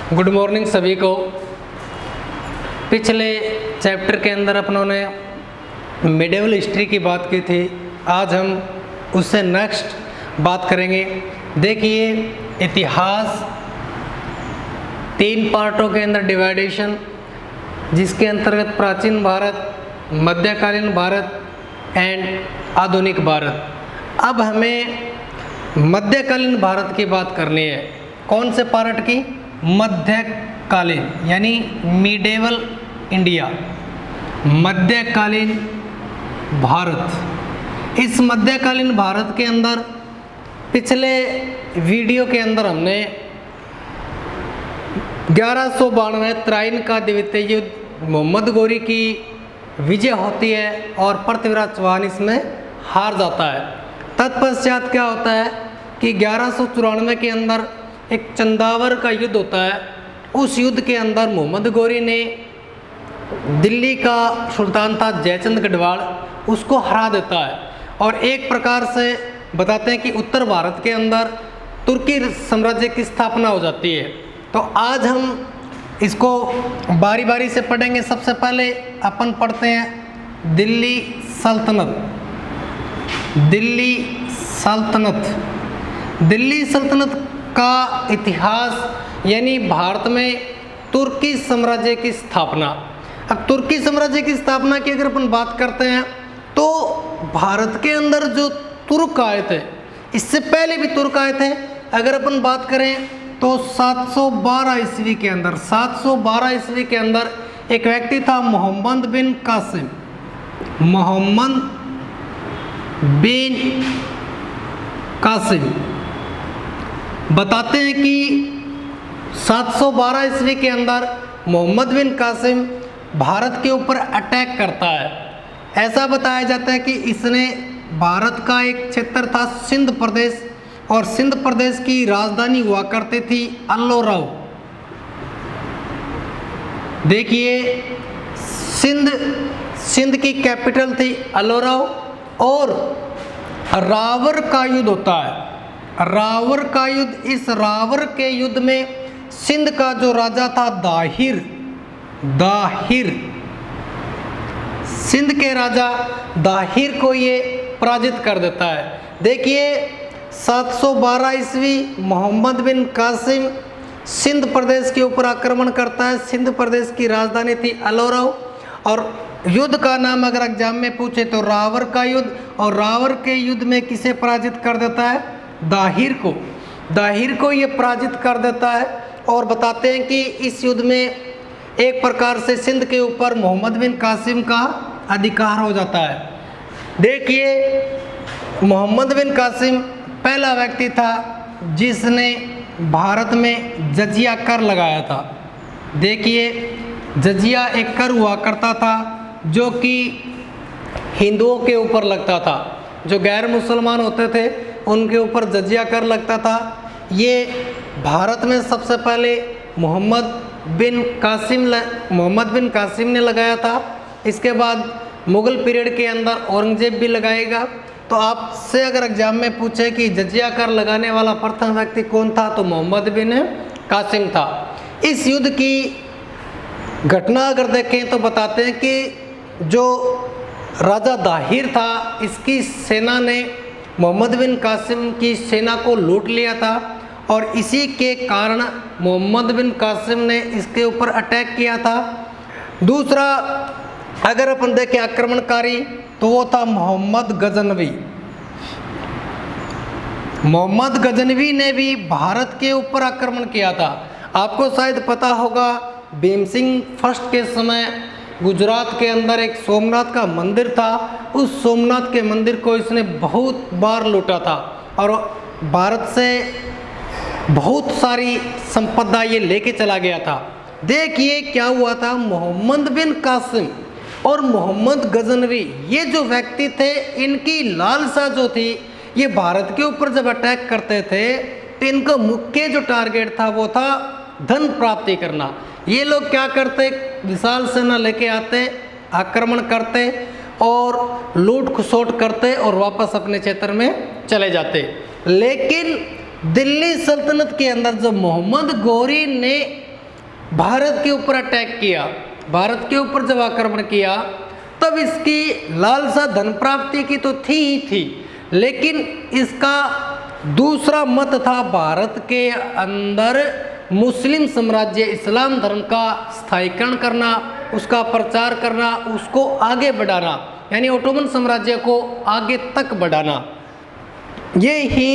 Good morning सभी को। पिछले चैप्टर के अंदर अपनों ने मिडिवल हिस्ट्री की बात की थी। आज हम उससे नेक्स्ट बात करेंगे। देखिए, इतिहास 3 पार्टों के अंदर डिवाइडेशन, जिसके अंतर्गत प्राचीन भारत, मध्यकालीन भारत एंड आधुनिक भारत। अब हमें मध्यकालीन भारत की बात करनी है। कौन से पार्ट की? मध्यकालीन, यानी मिडिवल इंडिया, मध्यकालीन भारत। इस मध्यकालीन भारत के अंदर पिछले वीडियो के अंदर हमने 1192 त्राइन का द्वितीय युद्ध, मोहम्मद गोरी की विजय होती है और पृथ्वीराज चौहान इसमें हार जाता है। तत्पश्चात क्या होता है कि 1194 के अंदर एक चंदावर का युद्ध होता है। उस युद्ध के अंदर मोहम्मद गोरी ने दिल्ली का सुल्तान था जयचंद गढ़वाल, उसको हरा देता है और एक प्रकार से बताते हैं कि उत्तर भारत के अंदर तुर्की साम्राज्य की स्थापना हो जाती है। तो आज हम इसको बारी बारी से पढ़ेंगे। सबसे पहले अपन पढ़ते हैं दिल्ली सल्तनत। दिल्ली सल्तनत, दिल्ली सल्तनत का इतिहास, यानी भारत में तुर्की साम्राज्य की स्थापना। अब तुर्की साम्राज्य की स्थापना की अगर अपन बात करते हैं तो भारत के अंदर जो तुर्क आए थे, इससे पहले भी तुर्क आए थे। अगर अपन बात करें तो 712 ईस्वी के अंदर, 712 ईस्वी के अंदर एक व्यक्ति था मोहम्मद बिन कासिम। मोहम्मद बिन कासिम बताते हैं कि 712 ईस्वी के अंदर मोहम्मद बिन कासिम भारत के ऊपर अटैक करता है। ऐसा बताया जाता है कि इसने भारत का एक क्षेत्र था सिंध प्रदेश, और सिंध प्रदेश की राजधानी हुआ करती थी अल्लोराव। देखिए, सिंध की कैपिटल थी अल्लोराव। और रावर का युद्ध होता है, रावर का युद्ध। इस रावर के युद्ध में सिंध का जो राजा था दाहिर, सिंध के राजा दाहिर को ये पराजित कर देता है। देखिए, 712 ईस्वी मोहम्मद बिन कासिम सिंध प्रदेश के ऊपर आक्रमण करता है। सिंध प्रदेश की राजधानी थी अल्लोराव, और युद्ध का नाम अगर एग्जाम में पूछे तो रावर का युद्ध। और रावर के युद्ध में किसे पराजित कर देता है? दाहिर को। दाहिर को ये पराजित कर देता है और बताते हैं कि इस युद्ध में एक प्रकार से सिंध के ऊपर मोहम्मद बिन कासिम का अधिकार हो जाता है। देखिए, मोहम्मद बिन कासिम पहला व्यक्ति था जिसने भारत में जजिया कर लगाया था। देखिए, जजिया एक कर हुआ करता था जो कि हिंदुओं के ऊपर लगता था। जो गैर मुसलमान होते थे उनके ऊपर जजिया कर लगता था। ये भारत में सबसे पहले मोहम्मद बिन कासिम ने लगाया था। इसके बाद मुग़ल पीरियड के अंदर औरंगजेब भी लगाएगा। तो आपसे अगर एग्जाम में पूछे कि जजिया कर लगाने वाला प्रथम व्यक्ति कौन था, तो मोहम्मद बिन कासिम था। इस युद्ध की घटना अगर देखें तो बताते हैं कि जो राजा दाहिर था, इसकी सेना ने मोहम्मद बिन कासिम की सेना को लूट लिया था, और इसी के कारण मोहम्मद बिन कासिम ने इसके ऊपर अटैक किया था। दूसरा अगर अपन देखें आक्रमणकारी, तो वो था मोहम्मद गजनवी। मोहम्मद गजनवी ने भी भारत के ऊपर आक्रमण किया था। आपको शायद पता होगा, भीम सिंह फर्स्ट के समय गुजरात के अंदर एक सोमनाथ का मंदिर था। उस सोमनाथ के मंदिर को इसने बहुत बार लूटा था और भारत से बहुत सारी संपदा ये लेके चला गया था। देखिए क्या हुआ था, मोहम्मद बिन कासिम और मोहम्मद गजनवी, ये जो व्यक्ति थे, इनकी लालसा जो थी, ये भारत के ऊपर जब अटैक करते थे तो इनका मुख्य जो टारगेट था वो था धन प्राप्ति करना। ये लोग क्या करते, विशाल सेना लेके आते, आक्रमण करते और लूट खसोट करते और वापस अपने क्षेत्र में चले जाते। लेकिन दिल्ली सल्तनत के अंदर जब मोहम्मद गोरी ने भारत के ऊपर अटैक किया, भारत के ऊपर जब आक्रमण किया, तब इसकी लालसा धन प्राप्ति की तो थी ही थी, लेकिन इसका दूसरा मत था भारत के अंदर मुस्लिम साम्राज्य इस्लाम धर्म का स्थायीकरण करना, उसका प्रचार करना, उसको आगे बढ़ाना, यानी ओटोमन साम्राज्य को आगे तक बढ़ाना। ये ही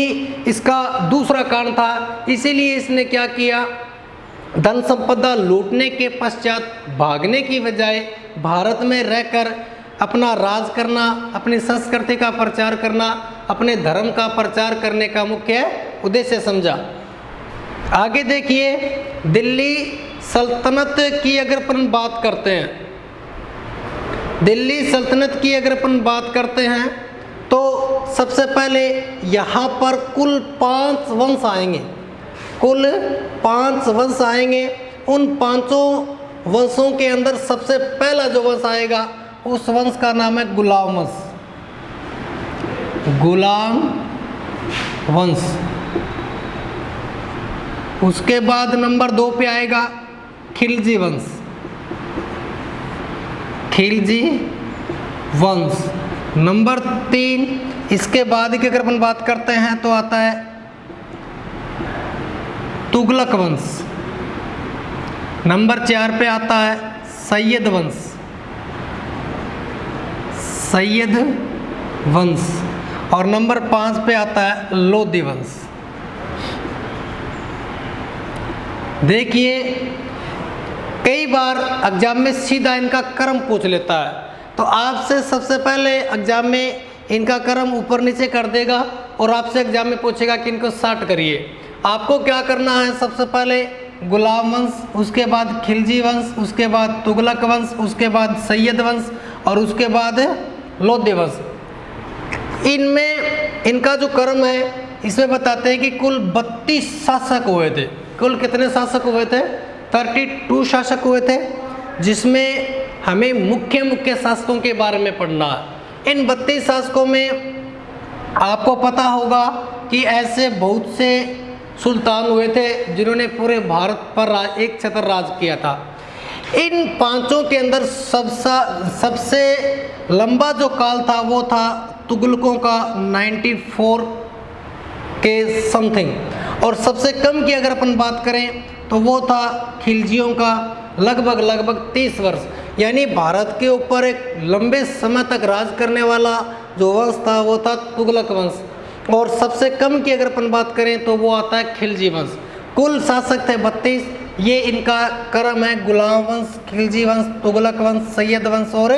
इसका दूसरा कारण था। इसीलिए इसने क्या किया, धन संपदा लूटने के पश्चात भागने की बजाय भारत में रहकर अपना राज करना, अपनी संस्कृति का प्रचार करना, अपने धर्म का प्रचार करने का मुख्य उद्देश्य समझा। आगे देखिए, दिल्ली सल्तनत की अगर अपन बात करते हैं, दिल्ली सल्तनत की अगर अपन बात करते हैं तो सबसे पहले यहाँ पर कुल 5 वंश आएंगे, कुल 5 वंश आएंगे। उन 5 वंशों के अंदर सबसे पहला जो वंश आएगा उस वंश का नाम है गुलाम वंश, गुलाम वंश। उसके बाद नंबर 2 पे आएगा खिलजी वंश, खिलजी वंश। नंबर 3 इसके बाद की अगर अपन बात करते हैं तो आता है तुगलक वंश। नंबर 4 पे आता है सैयद वंश, सैयद वंश। और नंबर 5 पे आता है लोधी वंश। देखिए, कई बार एग्जाम में सीधा इनका क्रम पूछ लेता है, तो आपसे सबसे पहले एग्जाम में इनका क्रम ऊपर नीचे कर देगा और आपसे एग्जाम में पूछेगा कि इनको शार्ट करिए। आपको क्या करना है, सबसे पहले गुलाम वंश, उसके बाद खिलजी वंश, उसके बाद तुगलक वंश, उसके बाद सैयद वंश और उसके बाद लोधी वंश। इनमें इनका जो क्रम है इसमें बताते हैं कि कुल 32 शासक हुए थे। कुल कितने शासक हुए थे? 32 शासक हुए थे, जिसमें हमें मुख्य मुख्य शासकों के बारे में पढ़ना है। इन 32 शासकों में आपको पता होगा कि ऐसे बहुत से सुल्तान हुए थे जिन्होंने पूरे भारत पर एक छत्र राज किया था। इन 5 के अंदर सबसे लंबा जो काल था वो था तुगलकों का 94 के समथिंग, और सबसे कम की अगर अपन बात करें तो वो था खिलजियों का लगभग 30 वर्ष। यानी भारत के ऊपर एक लंबे समय तक राज करने वाला जो वंश था वो था तुगलक वंश, और सबसे कम की अगर अपन बात करें तो वो आता है खिलजी वंश। कुल शासक थे 32। ये इनका क्रम है गुलाम वंश, खिलजी वंश, तुगलक वंश, सैयद वंश और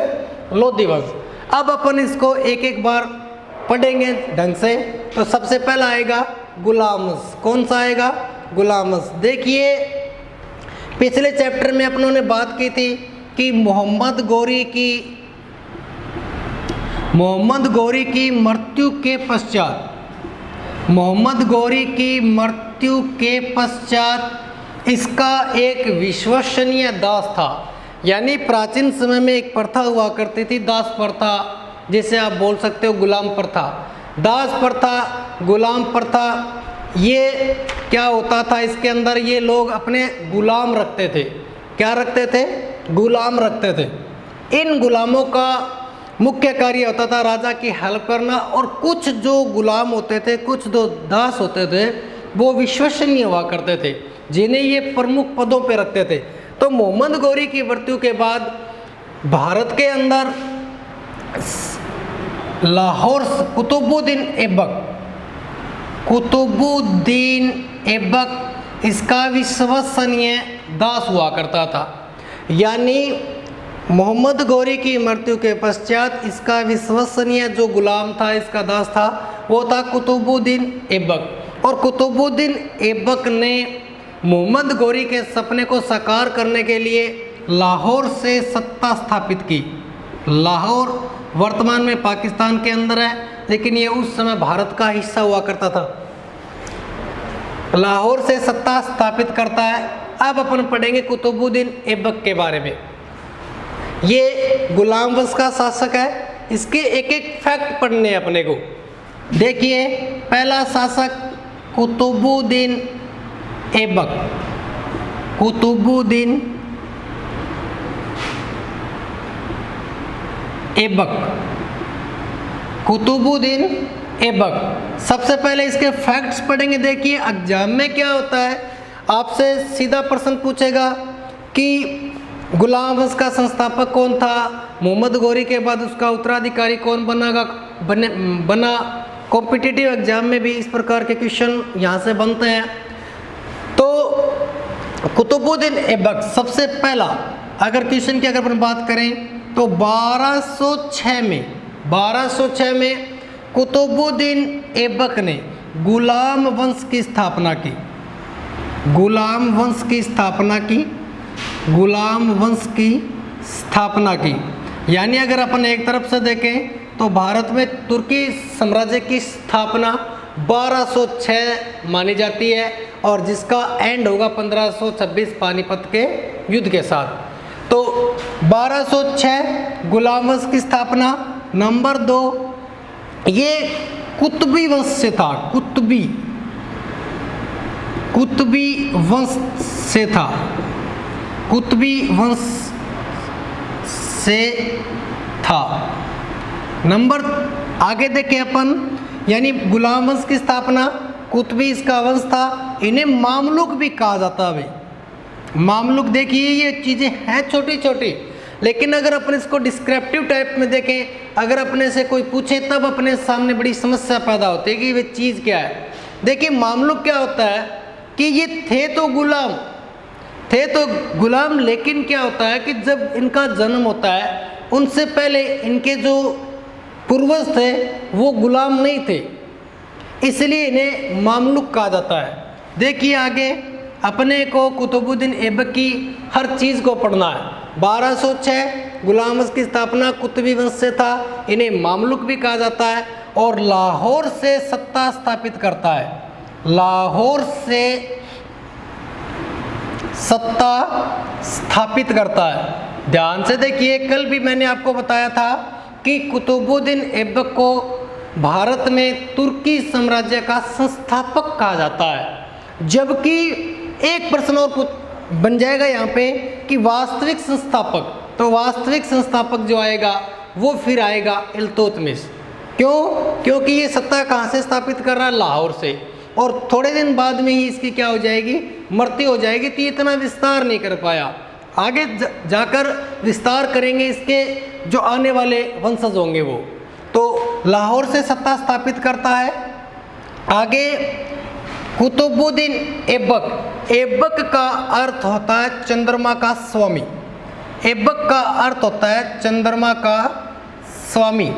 लोधी वंश। अब अपन इसको एक एक बार पढ़ेंगे ढंग से। तो सबसे पहला आएगा गुलाम वंश। कौन सा आएगा? गुलाम वंश। देखिए, पिछले चैप्टर में अपनों ने बात की थी कि मोहम्मद गौरी की मृत्यु के पश्चात, मोहम्मद गौरी की मृत्यु के पश्चात इसका एक विश्वसनीय दास था। यानी प्राचीन समय में एक प्रथा हुआ करती थी, दास प्रथा, जिसे आप बोल सकते हो गुलाम प्रथा। दास प्रथा, गुलाम प्रथा, ये क्या होता था? इसके अंदर ये लोग अपने गुलाम रखते थे। क्या रखते थे? गुलाम रखते थे। इन गुलामों का मुख्य कार्य होता था राजा की हेल्प करना, और कुछ जो गुलाम होते थे, कुछ जो दास होते थे, वो विश्वसनीय हुआ करते थे, जिन्हें ये प्रमुख पदों पे रखते थे। तो मोहम्मद गौरी की मृत्यु के बाद भारत के अंदर लाहौर कुतुबुद्दीन ऐबक इसका विश्वसनीय दास हुआ करता था। यानी मोहम्मद गौरी की मृत्यु के पश्चात इसका विश्वसनीय जो गुलाम था, इसका दास था, वो था कुतुबुद्दीन ऐबक। और कुतुबुद्दीन ऐबक ने मोहम्मद गौरी के सपने को साकार करने के लिए लाहौर से सत्ता स्थापित की। लाहौर वर्तमान में पाकिस्तान के अंदर है, लेकिन ये उस समय भारत का हिस्सा हुआ करता था। लाहौर से सत्ता स्थापित करता है। अब अपन पढ़ेंगे कुतुबुद्दीन ऐबक के बारे में। ये गुलाम वंश का शासक है। इसके एक एक फैक्ट पढ़ने हैं अपने को। देखिए, पहला शासक कुतुबुद्दीन ऐबक। कुतुबुद्दीन ऐबक। कुतुबुद्दीन ऐबक। सबसे पहले इसके फैक्ट्स पढ़ेंगे। देखिए एग्जाम में क्या होता है, आपसे सीधा प्रश्न पूछेगा कि गुलाम वंश का संस्थापक कौन था, मोहम्मद गौरी के बाद उसका उत्तराधिकारी कौन बना। कॉम्पिटिटिव एग्जाम में भी इस प्रकार के क्वेश्चन यहाँ से बनते हैं। तो कुतुबुद्दीन ऐबक सबसे पहला, अगर क्वेश्चन की अगर अपन बात करें तो 1206 में कुतुबुद्दीन ऐबक ने गुलाम वंश की स्थापना की। गुलाम वंश की स्थापना की। यानी अगर अपन एक तरफ से देखें तो भारत में तुर्की साम्राज्य की स्थापना 1206 मानी जाती है और जिसका एंड होगा 1526 पानीपत के युद्ध के साथ। तो 1206 गुलाम वंश की स्थापना। नंबर 2, ये कुतुबी वंश से था। कुतुबी वंश से था। नंबर आगे देखें अपन, यानी गुलाम वंश की स्थापना, कुतुबी इसका वंश था। इन्हें मामलुक भी कहा जाता है। मामलुक देखिए ये चीज़ें हैं छोटी छोटी, लेकिन अगर अपन इसको डिस्क्रिप्टिव टाइप में देखें, अगर अपने से कोई पूछे तब अपने सामने बड़ी समस्या पैदा होती है कि वे चीज़ क्या है। देखिए मामलुक क्या होता है कि ये थे तो गुलाम, लेकिन क्या होता है कि जब इनका जन्म होता है उनसे पहले इनके जो पूर्वज थे वो गुलाम नहीं थे, इसलिए इन्हें मामलुक कहा जाता है। देखिए आगे अपने को कुतुबुद्दीन ऐबक की हर चीज़ को पढ़ना है। 1206 गुलाम वंश की स्थापना कुतुबी वंश से था, इन्हें मामलुक भी कहा जाता है और लाहौर से सत्ता स्थापित करता है। लाहौर से सत्ता स्थापित करता है। ध्यान से देखिए, कल भी मैंने आपको बताया था कि कुतुबुद्दीन ऐबक को भारत में तुर्की साम्राज्य का संस्थापक कहा जाता है। जबकि एक प्रश्न और बन जाएगा यहाँ पे कि वास्तविक संस्थापक, तो वास्तविक संस्थापक जो आएगा वो फिर आएगा इल्तुतमिश। क्यों? क्योंकि ये सत्ता कहाँ से स्थापित कर रहा है? लाहौर से। और थोड़े दिन बाद में ही इसकी क्या हो जाएगी? मृत्यु हो जाएगी। तो इतना विस्तार नहीं कर पाया। आगे जाकर विस्तार करेंगे इसके जो आने वाले वंशज होंगे वो। तो लाहौर से सत्ता स्थापित करता है। आगे कुतुबुद्दीन ऐबक, ऐबक का अर्थ होता है चंद्रमा का स्वामी। ऐबक का अर्थ होता है चंद्रमा का स्वामी।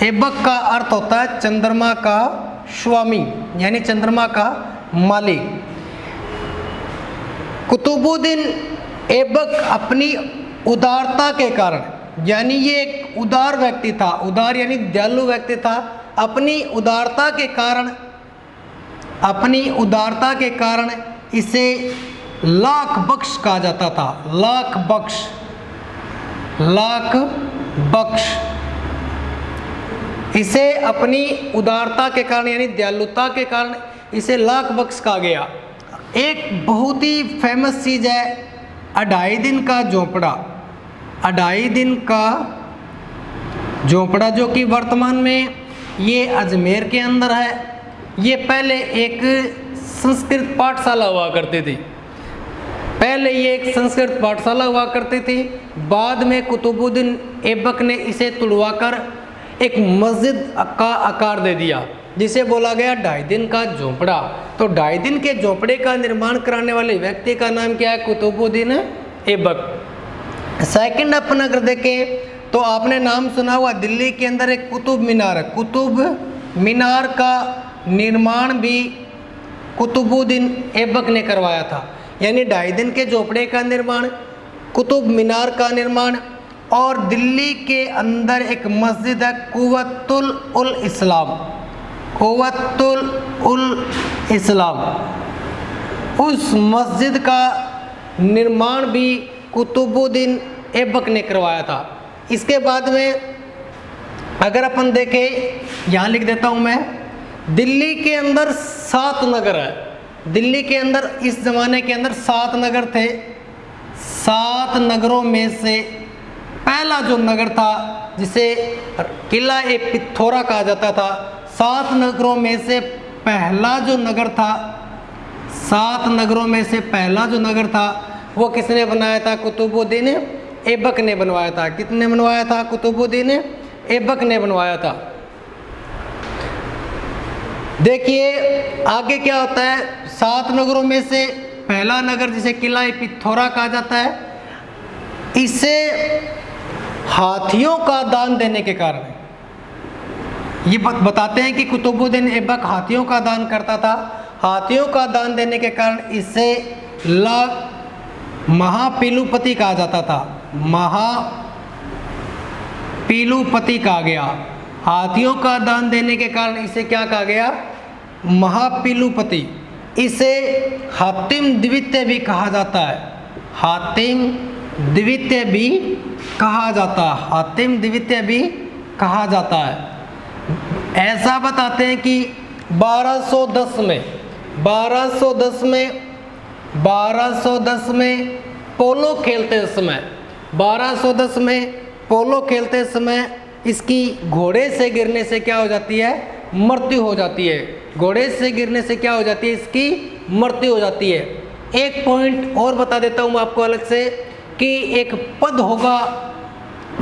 ऐबक का अर्थ होता है चंद्रमा का स्वामी, यानी चंद्रमा का मालिक। कुतुबुद्दीन ऐबक अपनी उदारता के कारण, यानी ये एक उदार व्यक्ति था, उदार यानी दयालु व्यक्ति था। अपनी उदारता के कारण इसे लाख बख्श कहा जाता था। लाख बख्श। इसे अपनी उदारता के कारण यानी दयालुता के कारण इसे लाख बख्श कहा गया। एक बहुत ही फेमस चीज़ है 2.5 दिन का झोंपड़ा। 2.5 दिन का झोंपड़ा जो कि वर्तमान में ये अजमेर के अंदर है। ये पहले एक संस्कृत पाठशाला हुआ करती थी। बाद में कुतुबुद्दीन ऐबक ने इसे तुड़वाकर एक मस्जिद का आकार दे दिया, जिसे बोला गया 2.5 दिन का झोंपड़ा। तो 2.5 दिन के झोंपड़े का निर्माण कराने वाले व्यक्ति का नाम क्या है? कुतुबुद्दीन ऐबक। सेकंड अपन अगर देखें तो आपने नाम सुना हुआ, दिल्ली के अंदर एक कुतुब मीनार है। कुतुब मीनार का निर्माण भी कुतुबुद्दीन ऐबक ने करवाया था। यानी 2.5 दिन के झोंपड़े का निर्माण, कुतुब मीनार का निर्माण, और दिल्ली के अंदर एक मस्जिद है कुव्वतुल उल इस्लाम। उस मस्जिद का निर्माण भी कुतुबुद्दीन ऐबक ने करवाया था। इसके बाद में अगर अपन देखें, यहाँ लिख देता हूँ मैं, दिल्ली के अंदर 7 नगर है। दिल्ली के अंदर इस ज़माने के अंदर 7 नगर थे। 7 नगरों में से पहला जो नगर था जिसे किला ए पिथौरा कहा जाता था, 7 नगरों में से पहला जो नगर था, 7 नगरों में से पहला जो नगर था वो किसने बनाया था? कुतुबुद्दीन ऐबक ने बनवाया था। किसने बनवाया था? कुतुबुद्दीन ऐबक ने बनवाया था। देखिए आगे क्या होता है, 7 नगरों में से पहला नगर जिसे किला ए पिथौरा कहा जाता है, इसे हाथियों का दान देने के कारण, ये बताते हैं कि कुतुबुद्दीन ऐबक हाथियों का दान करता था। हाथियों का दान देने के कारण इसे महापीलुपति कहा जाता था। महापीलुपति कहा गया। हाथियों का दान देने के कारण इसे क्या कहा गया? महापीलुपति। इसे हातिम द्वितीय भी कहा जाता है। हातिम द्वितीय भी कहा जाता है। हातिम द्वितीय भी कहा जाता है। ऐसा बताते हैं कि 1210 में पोलो खेलते समय, 1210 में पोलो खेलते समय इसकी घोड़े से गिरने से क्या हो जाती है? मृत्यु हो जाती है। घोड़े से गिरने से क्या हो जाती है? इसकी मृत्यु हो जाती है। एक पॉइंट और बता देता हूँ मैं आपको अलग से कि एक पद होगा,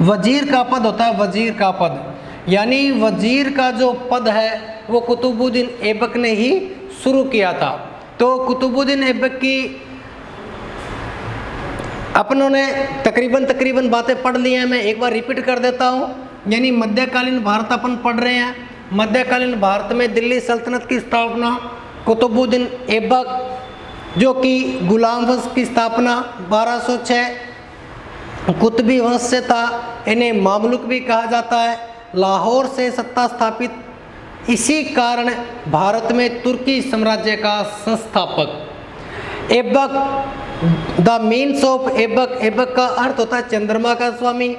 वजीर का पद होता है। वजीर का पद यानी वजीर का जो पद है वो कुतुबुद्दीन ऐबक ने ही शुरू किया था। तो कुतुबुद्दीन ऐबक की अपनों ने तकरीबन बातें पढ़ ली हैं। मैं एक बार रिपीट कर देता हूँ। यानी मध्यकालीन भारत अपन पढ़ रहे हैं। मध्यकालीन भारत में दिल्ली सल्तनत की स्थापना कुतुबुद्दीन ऐबक, जो कि गुलाम वंश की स्थापना 1206 कुतुबी वंश से था। इन्हें मामलुक भी कहा जाता है। लाहौर से सत्ता स्थापित, इसी कारण भारत में तुर्की साम्राज्य का संस्थापक। Aibak, the means of Aibak, Aibak का अर्थ होता है चंद्रमा का स्वामी।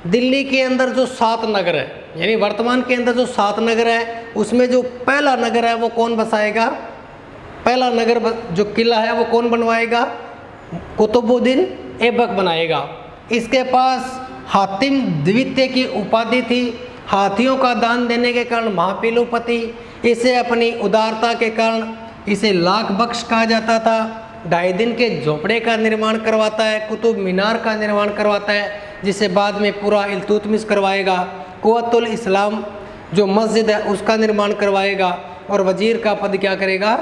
दिल्ली के अंदर जो 7 नगर है, यानी वर्तमान के अंदर जो 7 नगर है, उसमें जो पहला नगर है वो कौन बसाएगा? पहला नगर जो किला है वो कौन बनवाएगा? कुतुबुद्दीन ऐबक बनाएगा। इसके पास हातिम द्वितीय की उपाधि थी। हाथियों का दान देने के कारण महापीलुपति। इसे अपनी उदारता के कारण इसे लाख बख्श कहा जाता था। 2.5 दिन के झोपड़े का निर्माण करवाता है। कुतुब मीनार का निर्माण करवाता है, जिसे बाद में पूरा इल्तुतमिश करवाएगा। कुव्वतुल इस्लाम जो मस्जिद है उसका निर्माण करवाएगा। और वजीर का पद क्या करेगा?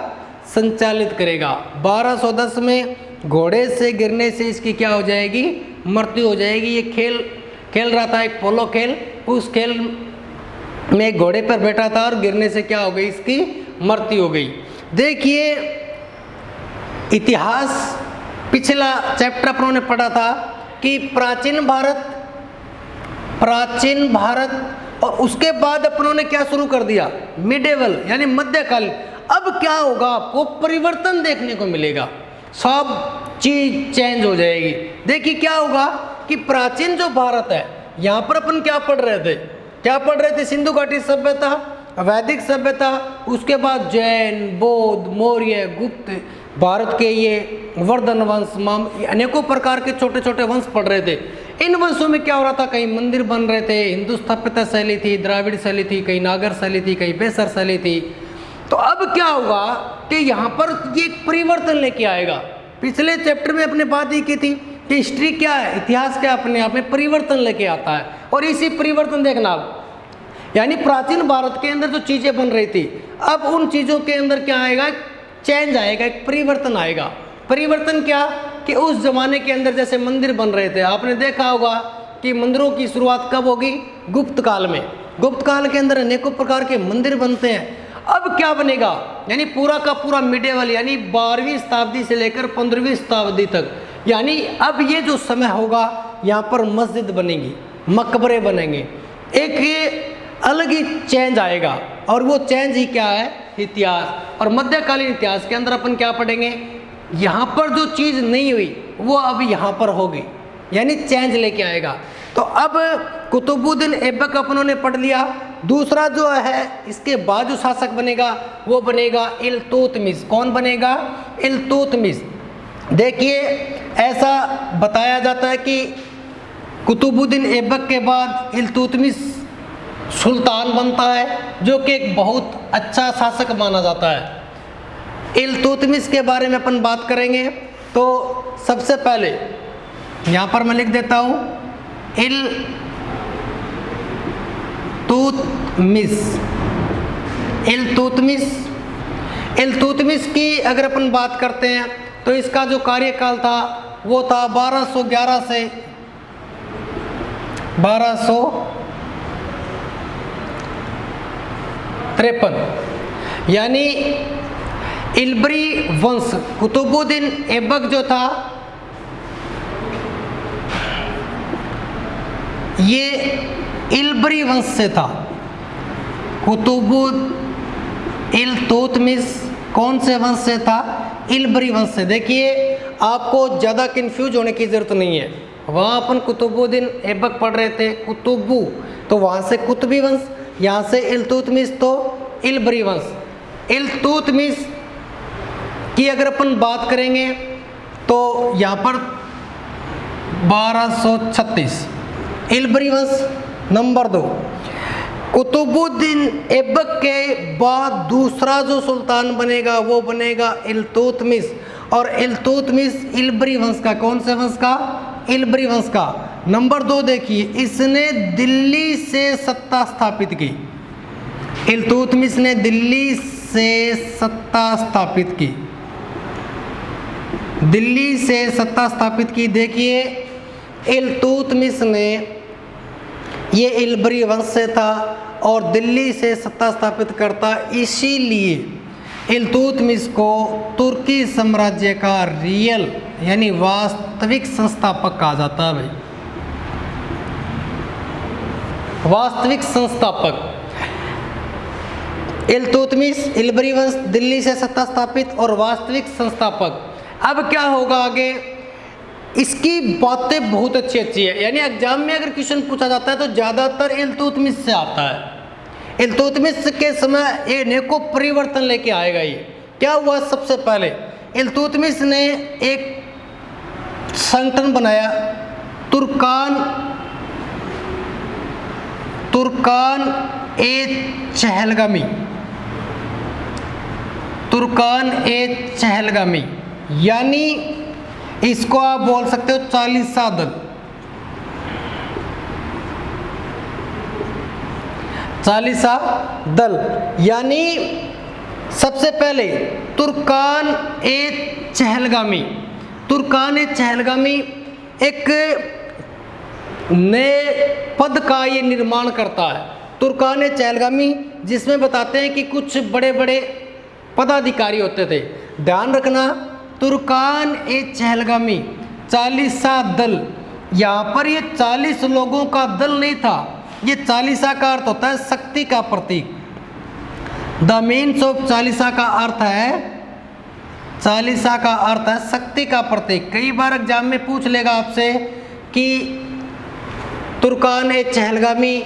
संचालित करेगा। 1210 में घोड़े से गिरने से इसकी क्या हो जाएगी? मृत्यु हो जाएगी। ये खेल रहा था, एक पोलो खेल। उस खेल में एक घोड़े पर बैठा था और गिरने से क्या हो गई? इसकी मृत्यु हो गई। देखिए इतिहास, पिछला चैप्टर अपनों ने पढ़ा था कि प्राचीन भारत और उसके बाद अपनों ने क्या शुरू कर दिया? मिडेवल यानी मध्यकालीन। अब क्या होगा? आपको परिवर्तन देखने को मिलेगा। सब चीज चेंज हो जाएगी। देखिए क्या होगा कि प्राचीन जो भारत है, यहाँ पर अपन क्या पढ़ रहे थे? सिंधु घाटी सभ्यता, वैदिक सभ्यता, उसके बाद जैन, बौद्ध, मौर्य, गुप्त, भारत के ये वर्धन वंश, अनेकों प्रकार के छोटे छोटे वंश पढ़ रहे थे। इन वंशों में क्या हो रहा था? कहीं मंदिर बन रहे थे, हिंदू स्थापत्य शैली थी, द्राविड़ शैली थी, कहीं नागर शैली थी, कहीं बेसर शैली थी। तो अब क्या होगा कि यहाँ पर ये परिवर्तन लेके आएगा। पिछले चैप्टर में अपने बात ही की थी कि हिस्ट्री क्या है, इतिहास क्या अपने आप में परिवर्तन लेके आता है। और इसी परिवर्तन देखना आप, यानी प्राचीन भारत के अंदर जो चीज़ें बन रही थी, अब उन चीज़ों के अंदर क्या आएगा? चेंज आएगा, एक परिवर्तन आएगा। परिवर्तन क्या कि उस जमाने के अंदर जैसे मंदिर बन रहे थे, आपने देखा होगा कि मंदिरों की शुरुआत कब होगी? गुप्त काल में। गुप्त काल के अंदर अनेकों प्रकार के मंदिर बनते हैं। अब क्या बनेगा? यानी पूरा का पूरा मिडेवल, यानी 12वीं शताब्दी से लेकर 15वीं शताब्दी तक, यानी अब ये जो समय होगा यहाँ पर मस्जिद बनेगी, मकबरे बनेंगे, एक ये अलग ही चेंज आएगा। और वो चेंज ही क्या है? इतिहास। और मध्यकालीन इतिहास के अंदर अपन क्या पढ़ेंगे? यहाँ पर जो चीज़ नहीं हुई वो अब यहाँ पर होगी, यानी चेंज लेके आएगा। तो अब कुतुबुद्दीन ऐबक अपनों ने पढ़ लिया। दूसरा जो है इसके बाद जो शासक बनेगा वो बनेगा इल्तुतमिश। कौन बनेगा? इल्तुतमिश। देखिए ऐसा बताया जाता है कि कुतुबुद्दीन ऐबक के बाद इल्तुतमिश सुल्तान बनता है, जो कि एक बहुत अच्छा शासक माना जाता है। इल्तुतमिश के बारे में अपन बात करेंगे तो सबसे पहले यहाँ पर मैं लिख देता हूँ इल्तुतमिश की अगर अपन बात करते हैं तो इसका जो कार्यकाल था वो था 1211 से 1253, यानी इल्बरी वंश। कुतुबुद्दीन ऐबक जो था ये इल्बरी वंश से था। इल्तुतमिश कौन से वंश से था? इल्बरी वंश से। देखिए आपको ज़्यादा कंफ्यूज होने की ज़रूरत नहीं है। वहाँ अपन कुतुबुद्दीन ऐबक पढ़ रहे थे कुतुबू, तो वहाँ से कुतुबी वंश, यहाँ से इल्तुतमिश तो इल्बरी वंश। इल्तुतमिश की अगर अपन बात करेंगे तो यहाँ पर 1236 इल्बरी वंश। नंबर 2, कुतुबुद्दीन ऐबक के बाद दूसरा जो सुल्तान बनेगा वो बनेगा इल्तुतमिश, और इल्तुतमिश इल्बरी वंश का। कौन से वंश का? इल्बरी वंश का। नंबर 2 देखिए, इसने दिल्ली से सत्ता स्थापित की। इल्तुतमिश ने दिल्ली से सत्ता स्थापित की, दिल्ली से सत्ता स्थापित की। देखिए इल्तुतमिश ने, ये इल्बरी वंश से था और दिल्ली से सत्ता स्थापित करता, इसीलिए इल्तुतमिश को तुर्की साम्राज्य का रियल यानी वास्तविक संस्थापक कहा जाता है भाई, वास्तविक संस्थापक। इल्तुतमिश, इल्बरी वंश, दिल्ली से सत्ता स्थापित और वास्तविक संस्थापक। अब क्या होगा आगे? इसकी बातें बहुत अच्छी है, यानी एग्जाम में अगर क्वेश्चन पूछा जाता है तो ज़्यादातर इल्तुतमिश से आता है। इल्तुतमिश के समय ये नेको परिवर्तन लेके आएगा। ये क्या हुआ? सबसे पहले इल्तुतमिश ने एक संगठन बनाया, तुर्कान ए चहलगामी, यानी इसको आप बोल सकते हो 40सा दल। 40सा दल यानी सबसे पहले तुर्कान ए चहलगामी एक नए पद का ये निर्माण करता है। तुर्कान ए चहलगामी, जिसमें बताते हैं कि कुछ बड़े बड़े पदाधिकारी होते थे। ध्यान रखना, तुर्कान ए चहलगामी 40सा दल, यहाँ पर ये 40 लोगों का दल नहीं था। ये 40सा का अर्थ होता है शक्ति का प्रतीक। द मीन्स ऑफ 40सा का अर्थ है, 40सा का अर्थ है शक्ति का प्रतीक। कई बार एग्जाम में पूछ लेगा आपसे कि तुर्कान ए चहलगामी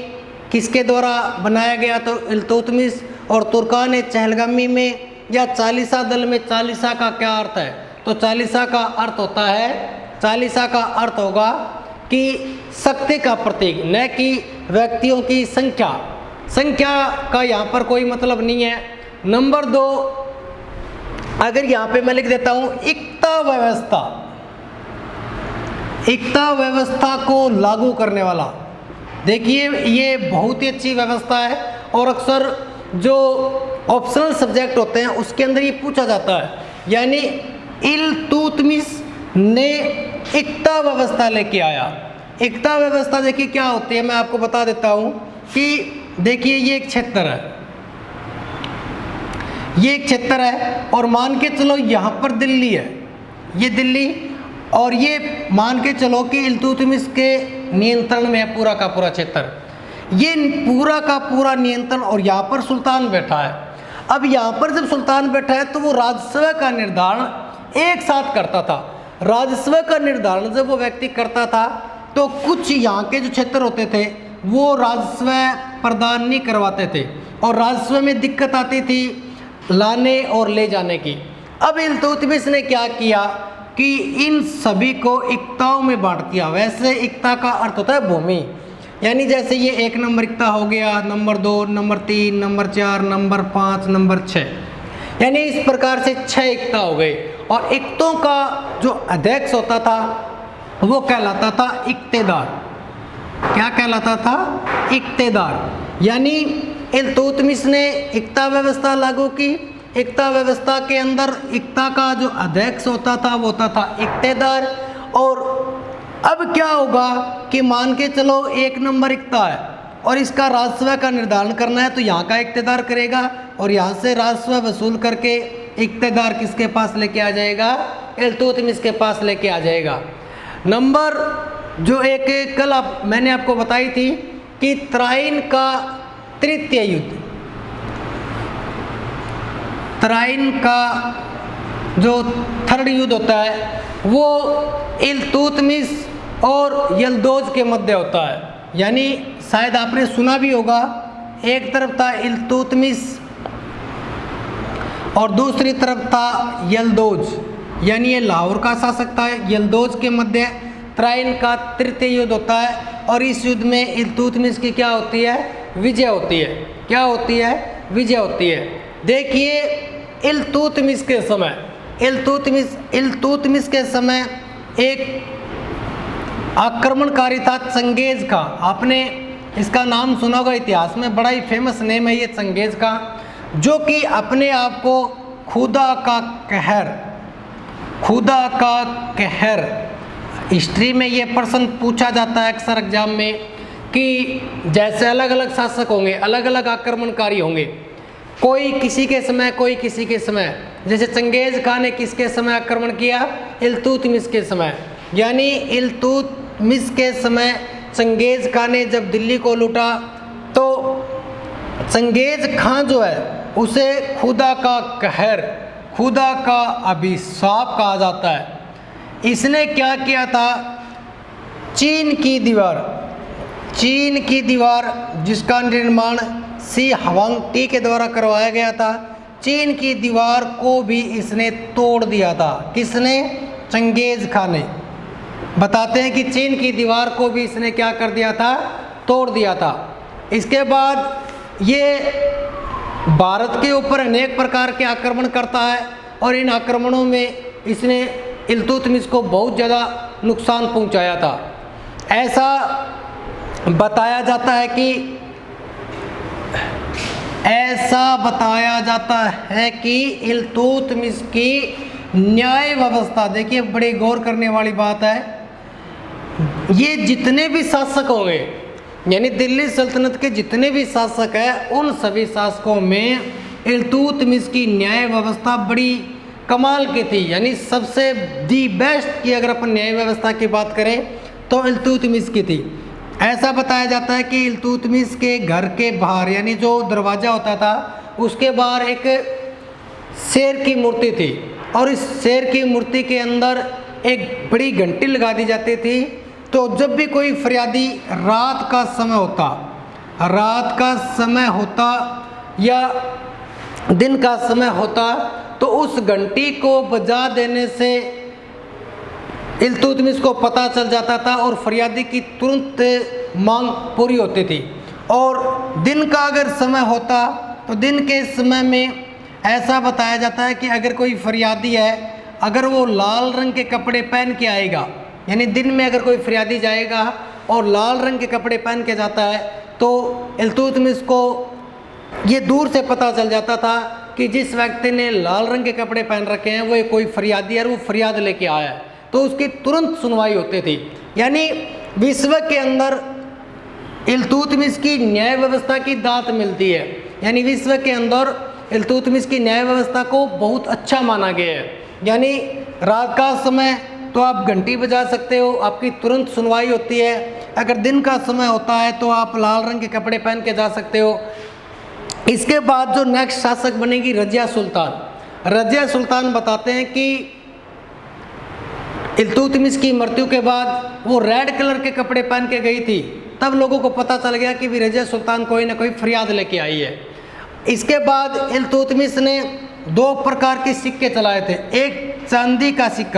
किसके द्वारा बनाया गया, तो इल्तुतमिश। और तुर्कान ए चहलगामी में या 40सा दल में 40सा का क्या अर्थ है, तो 40सा का अर्थ होता है, 40सा का अर्थ होगा कि शक्ति का प्रतीक, न कि व्यक्तियों की संख्या का यहाँ पर कोई मतलब नहीं है। नंबर 2, अगर यहाँ पे मैं लिख देता हूँ एकता व्यवस्था को लागू करने वाला। देखिए ये बहुत ही अच्छी व्यवस्था है और अक्सर जो ऑप्शनल सब्जेक्ट होते हैं उसके अंदर ये पूछा जाता है। यानी इल्तुतमिश ने एकता व्यवस्था लेके आया। एकता व्यवस्था देखिए क्या होती है, मैं आपको बता देता हूँ कि देखिए ये एक क्षेत्र है, ये एक क्षेत्र है और मान के चलो यहाँ पर दिल्ली है, ये दिल्ली, और ये मान के चलो कि इल्तुतमिश के नियंत्रण में है पूरा का पूरा क्षेत्र। ये पूरा का पूरा नियंत्रण, और यहाँ पर सुल्तान बैठा है। अब यहाँ पर जब सुल्तान बैठा है तो वो राजस्व का निर्धारण एक साथ करता था। राजस्व का निर्धारण जब वो व्यक्ति करता था तो कुछ यहाँ के जो क्षेत्र होते थे वो राजस्व प्रदान नहीं करवाते थे और राजस्व में दिक्कत आती थी लाने और ले जाने की। अब इल्तुतमिश ने क्या किया कि इन सभी को इक्ताओं में बांट दिया। वैसे इक्ता का अर्थ होता है भूमि, यानी जैसे ये 1 नंबर इक्ता हो गया, number 2, number 3, number 4, number 5, number 6, यानी इस प्रकार से 6 इक्ता हो गए। और इक्तों का जो अध्यक्ष होता था वो कहलाता था इक्तेदार। क्या कहलाता था? इक्तेदार। यानी इल्तुतमिश ने इक्ता व्यवस्था लागू की। इक्ता व्यवस्था के अंदर इक्ता का जो अध्यक्ष होता था वो होता था इक्तेदार। और अब क्या होगा कि मान के चलो 1 नंबर इक्ता है और इसका राजस्व का निर्धारण करना है तो यहाँ का इक्तेदार करेगा और यहाँ से राजस्व वसूल करके इक्तेदार किसके पास लेके आ जाएगा? इल्तुतमिश के पास लेके आ जाएगा। नंबर जो एक कल मैंने आपको बताई थी कि त्राइन का तृतीय युद्ध, त्राइन का जो 3rd युद्ध होता है वो इल्तुतमिश और यल्दोज के मध्य होता है। यानी शायद आपने सुना भी होगा, एक तरफ था इल्तुतमिश और दूसरी तरफ था यल्दोज, यानी ये लाहौर का शासक था। यल्दोज के मध्य त्राइन का तृतीय युद्ध होता है और इस युद्ध में इल्तुतमिश की क्या होती है? विजय होती है। क्या होती है? विजय होती है। देखिए इल्तुतमिश के समय, इल्तुतमिश के समय एक आक्रमणकारी था चंगेज का। आपने इसका नाम सुना होगा, इतिहास में बड़ा ही फेमस नेम है ये चंगेज का, जो कि अपने आप को खुदा का कहर, खुदा का कहर, हिस्ट्री में ये प्रश्न पूछा जाता है अक्सर एग्जाम में कि जैसे अलग अलग शासक होंगे, अलग अलग आक्रमणकारी होंगे, कोई किसी के समय, कोई किसी के समय। जैसे चंगेज खान ने किसके समय आक्रमण किया? इल्तुतमिश के समय। यानी इल्तुतमिश के समय चंगेज खान ने जब दिल्ली को लूटा तो चंगेज खान जो है उसे खुदा का कहर, खुदा का अभिशाप कहा जाता है। इसने क्या किया था? चीन की दीवार, चीन की दीवार जिसका निर्माण सी हवांगटी के द्वारा करवाया गया था, चीन की दीवार को भी इसने तोड़ दिया था। किसने? चंगेज खान ने। बताते हैं कि चीन की दीवार को भी इसने क्या कर दिया था? तोड़ दिया था। इसके बाद ये भारत के ऊपर अनेक प्रकार के आक्रमण करता है और इन आक्रमणों में इसने इल्तुतमिश को बहुत ज़्यादा नुकसान पहुंचाया था। ऐसा बताया जाता है कि इल्तुतमिश की न्याय व्यवस्था, देखिए बड़े गौर करने वाली बात है, ये जितने भी शासक होंगे, यानी दिल्ली सल्तनत के जितने भी शासक हैं, उन सभी शासकों में इल्तुतमिश की न्याय व्यवस्था बड़ी कमाल की थी। यानी सबसे दी बेस्ट की अगर अपन न्याय व्यवस्था की बात करें तो इल्तुतमिश की थी। ऐसा बताया जाता है कि इल्तुतमिश के घर के बाहर, यानी जो दरवाज़ा होता था उसके बाहर एक शेर की मूर्ति थी और इस शेर की मूर्ति के अंदर एक बड़ी घंटी लगा दी जाती थी। तो जब भी कोई फरियादी रात का समय होता या दिन का समय होता तो उस घंटी को बजा देने से इल्तुतमिश को पता चल जाता था और फरियादी की तुरंत मांग पूरी होती थी। और दिन का अगर समय होता तो दिन के समय में ऐसा बताया जाता है कि अगर कोई फरियादी है, अगर वो लाल रंग के कपड़े पहन के आएगा, यानी दिन में अगर कोई फरियादी जाएगा और लाल रंग के कपड़े पहन के जाता है तो इल्तुतमिश को ये दूर से पता चल जाता था कि जिस व्यक्ति ने लाल रंग के कपड़े पहन रखे हैं वो कोई फरियादी है और वो फरियाद लेके आया है, तो उसकी तुरंत सुनवाई होती थी। यानी विश्व के अंदर इल्तुतमिश की न्याय व्यवस्था की दात मिलती है। यानी विश्व के अंदर इल्तुतमिश की न्याय व्यवस्था को बहुत अच्छा माना गया है। यानी रात का समय तो आप घंटी बजा सकते हो, आपकी तुरंत सुनवाई होती है। अगर दिन का समय होता है तो आप लाल रंग के कपड़े पहन के जा सकते हो। इसके बाद जो नेक्स्ट शासक बनेगी रजिया सुल्तान। रजिया सुल्तान बताते हैं कि इल्तुतमिश की मृत्यु के बाद वो रेड कलर के कपड़े पहन के गई थी तब लोगों को पता चल गया कि भी रजिया सुल्तान कोई ना कोई फरियाद लेके आई है। इसके बाद इल्तुतमिश ने 2 प्रकार के सिक्के चलाए थे। एक चांदी का सिक्का